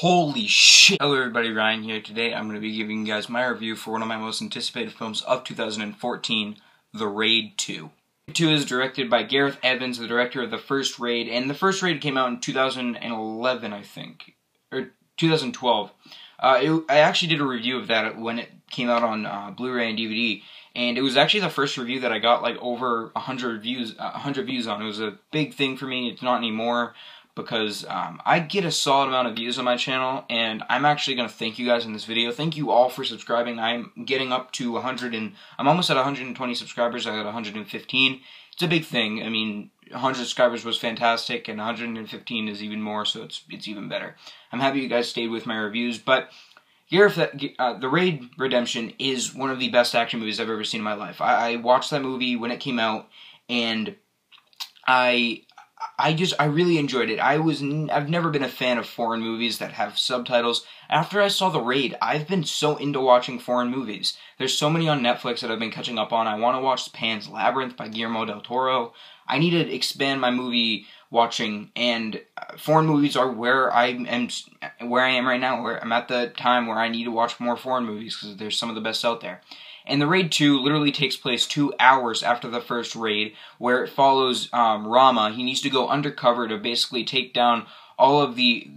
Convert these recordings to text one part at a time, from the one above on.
Holy shit! Hello everybody, Ryan here. Today I'm going to be giving you guys my review for one of my most anticipated films of 2014, The Raid 2. Raid 2 is directed by Gareth Evans, the director of The First Raid, and The First Raid came out in 2011, I think, or 2012. I actually did a review of that when it came out on Blu-ray and DVD, and it was actually the first review that I got like over 100 views on. It was a big thing for me. It's not anymore, because I get a solid amount of views on my channel, and I'm actually going to thank you guys in this video. Thank you all for subscribing. I'm getting up to 100, and I'm almost at 120 subscribers. I got 115. It's a big thing. I mean, 100 subscribers was fantastic, and 115 is even more, so it's even better. I'm happy you guys stayed with my reviews, but The Raid Redemption is one of the best action movies I've ever seen in my life. I watched that movie when it came out, and I really enjoyed it. I've never been a fan of foreign movies that have subtitles. After I saw The Raid, I've been so into watching foreign movies. There's so many on Netflix that I've been catching up on. I want to watch Pan's Labyrinth by Guillermo del Toro. I need to expand my movie watching, and foreign movies are where I am right now. Where I'm at the time where I need to watch more foreign movies because there's some of the best out there. And The Raid 2 literally takes place 2 hours after the first raid, where it follows Rama. He needs to go undercover to basically take down all of the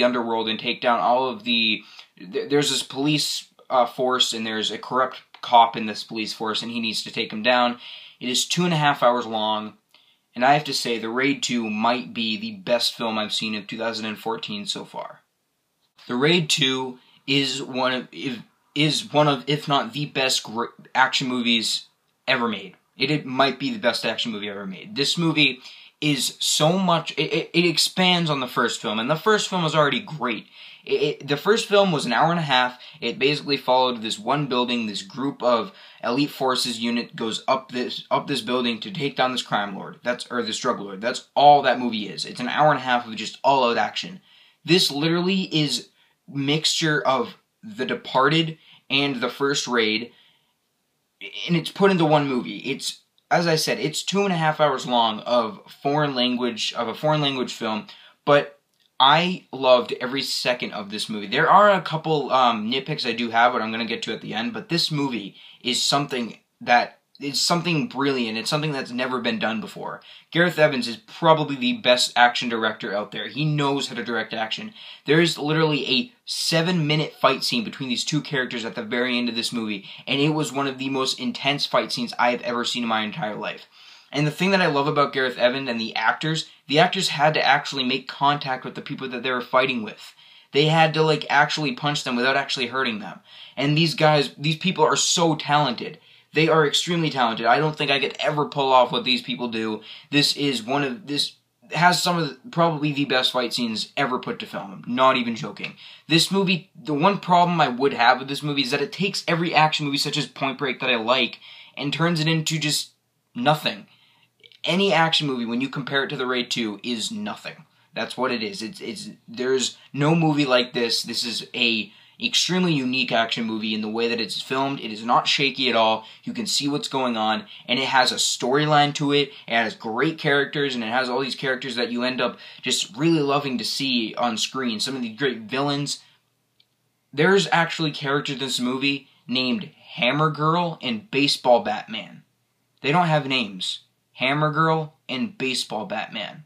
underworld and take down all of the... There's this police force, and there's a corrupt cop in this police force, and he needs to take him down. It is 2.5 hours long, and I have to say, The Raid 2 might be the best film I've seen of 2014 so far. The Raid 2 is one of, if not the best action movies ever made. It might be the best action movie ever made. This movie is so much... It expands on the first film, and the first film was already great. The first film was 1.5 hours. It basically followed this one building. This group of elite forces unit goes up this building to take down this crime lord. This drug lord. That's all that movie is. It's 1.5 hours of just all-out action. This literally is mixture of The Departed and The First Raid, and it's put into one movie. It's, as I said, it's 2.5 hours long of a foreign language film, but I loved every second of this movie. There are a couple nitpicks I do have, but I'm going to get to at the end, but this movie is something brilliant. It's something that's never been done before. Gareth Evans is probably the best action director out there. He knows how to direct action. There is literally a 7-minute fight scene between these two characters at the very end of this movie, and it was one of the most intense fight scenes I have ever seen in my entire life. And the thing that I love about Gareth Evans and the actors had to actually make contact with the people that they were fighting with. They had to, like, actually punch them without actually hurting them. And these people are so talented. They are extremely talented. I don't think I could ever pull off what these people do. This has some of probably the best fight scenes ever put to film. I'm not even joking. This movie, the one problem I would have with this movie is that it takes every action movie such as Point Break that I like and turns it into just nothing. Any action movie, when you compare it to The Raid 2, is nothing. That's what it is. There's no movie like this. This is a extremely unique action movie in the way that it's filmed. It is not shaky at all. You can see what's going on, and it has a storyline to it. It has great characters, and it has all these characters that you end up just really loving to see on screen. Some of the great villains. There's actually characters in this movie named Hammer Girl and Baseball Batman. They don't have names. Hammer Girl and Baseball Batman.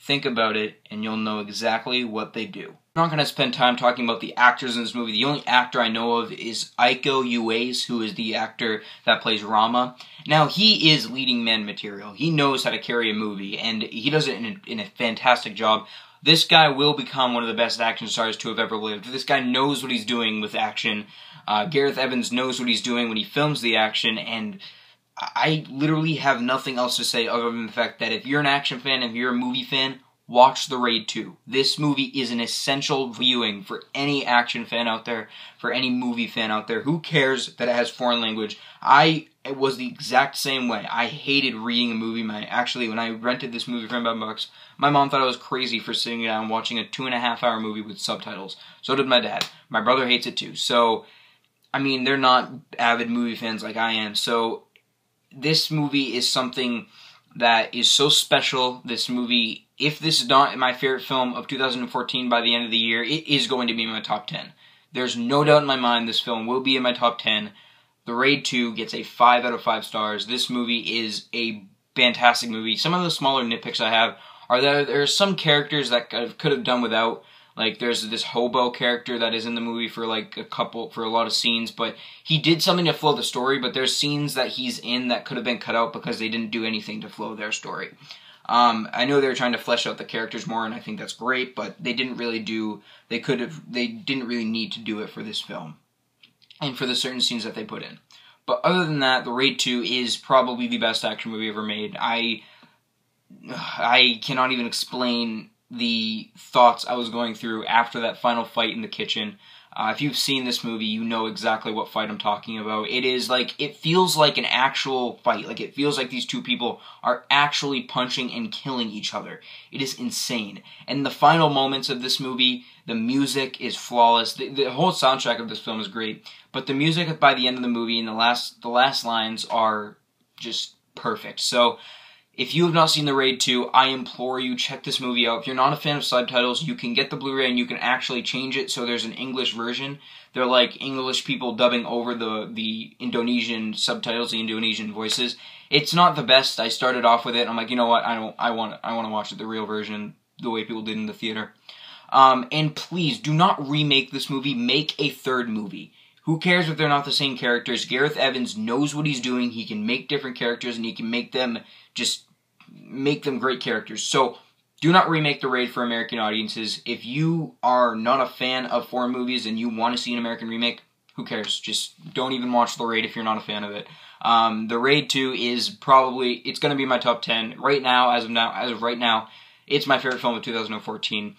Think about it, and you'll know exactly what they do. I'm not going to spend time talking about the actors in this movie. The only actor I know of is Iko Uwais, who is the actor that plays Rama. Now, he is leading man material. He knows how to carry a movie, and he does it in a fantastic job. This guy will become one of the best action stars to have ever lived. This guy knows what he's doing with action. Gareth Evans knows what he's doing when he films the action, and I literally have nothing else to say other than the fact that if you're an action fan, if you're a movie fan, watch The Raid 2. This movie is an essential viewing for any action fan out there, for any movie fan out there. Who cares that it has foreign language? It was the exact same way. I hated reading a movie. Actually, when I rented this movie for $5, my mom thought I was crazy for sitting down and watching a 2.5 hour movie with subtitles. So did my dad. My brother hates it too. So, I mean, they're not avid movie fans like I am. So, this movie is something that is so special. This movie if this is not my favorite film of 2014 by the end of the year, it is going to be in my top 10. There's no doubt in my mind this film will be in my top 10. The Raid 2 gets a 5 out of 5 stars. This movie is a fantastic movie. Some of the smaller nitpicks I have are that there are some characters that I could have done without. Like, there's this hobo character that is in the movie for a lot of scenes, but he did something to flow the story, but there's scenes that he's in that could have been cut out because they didn't do anything to flow their story. I know they were trying to flesh out the characters more, and I think that's great, but they didn't really need to do it for this film, and for the certain scenes that they put in. But other than that, The Raid 2 is probably the best action movie ever made. I cannot even explain the thoughts I was going through after that final fight in the kitchen. If you've seen this movie, you know exactly what fight I'm talking about. It feels like an actual fight. Like, it feels like these two people are actually punching and killing each other. It is insane. And the final moments of this movie, the music is flawless. The whole soundtrack of this film is great. But the music by the end of the movie and the last lines are just perfect. So, if you have not seen The Raid 2, I implore you, check this movie out. If you're not a fan of subtitles, you can get the Blu-ray and you can actually change it so there's an English version. They're like English people dubbing over the Indonesian subtitles, the Indonesian voices. It's not the best. I started off with it, and I'm like, you know what? I want to watch it the real version, the way people did in the theater. And please, do not remake this movie. Make a third movie. Who cares if they're not the same characters? Gareth Evans knows what he's doing. He can make different characters, and he can make them great characters. So, do not remake The Raid for American audiences. If you are not a fan of foreign movies and you want to see an American remake, who cares? Just don't even watch The Raid if you're not a fan of it. The Raid 2 is it's going to be my top 10 right now. As of right now, it's my favorite film of 2014.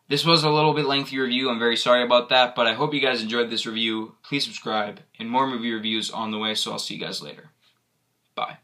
This was a little bit lengthy review. I'm very sorry about that, but I hope you guys enjoyed this review. Please subscribe, and more movie reviews on the way, so I'll see you guys later. Bye.